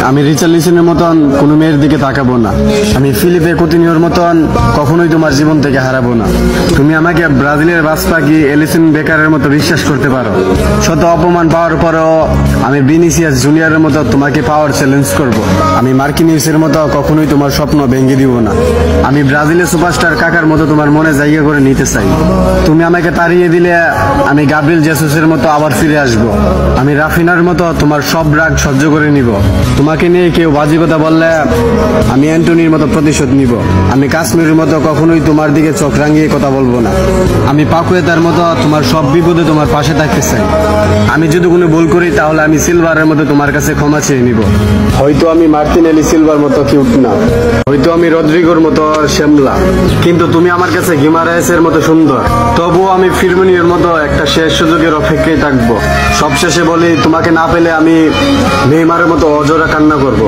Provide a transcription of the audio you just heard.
আমি রিচার্লিসনের মতন কোনো মেয়ের দিকে তাকাবো না। আমি ফিলিপে কুতিনিওর মতন কখনোই তোমার জীবন থেকে হারাবো না। তুমি আমাকে ব্রাজিলের বাজপাখি এলিসন বেকারের মতো বিশ্বাস করতে পারো। শত অপমান পাওয়ার পরও আমি ভিনিসিয়াস জুনিয়রের মতো তোমাকে পাওয়ার চ্যালেঞ্জ করব। আমি মার্কিনিউসের মতো কখনোই তোমার স্বপ্ন ভেঙে দিব না। আমি ব্রাজিলের সুপারস্টার কাকার মতো তোমার মনে জায়গা করে নিতে চাই। তুমি আমাকে তাড়িয়ে দিলে আমি গাব্রিয়েল জেসুসের মতো আবার ফিরে আসব। আমি রাফিনার মতো তোমার সব রাগ সহ্য করে নিব। তোমাকে নিয়ে কেউ বাজে কথা বললে আমি অ্যান্টনির মতো প্রতিশোধ নিব। আমি কাশ্মীরের মতো কখনোই তোমার দিকে চোখ রাঙিয়ে কথা বলবো না। আমি পাকুয়েতার মতো তোমার সব বিপদে তোমার পাশে থাকতে চাই। আমি যদি কোনো ভুল করি তাহলে আমি সিলভারের মতো তোমার কাছে ক্ষমা চেয়ে নিব। হয়তো আমি মার্টিনেলি সিলভার মতো কিউট না, হয়তো আমি রদ্রিগোর মতো শ্যামলা, কিন্তু তুমি আমার কাছে গিমারায়েসের মতো সুন্দর। তবুও আমি ফিরমিনিওর মতো একটা শেষ সুযোগের অপেক্ষায় থাকবো। সবশেষে বলি, তোমাকে না পেলে আমি নেইমারের মতো অজোড়া কান্না করব।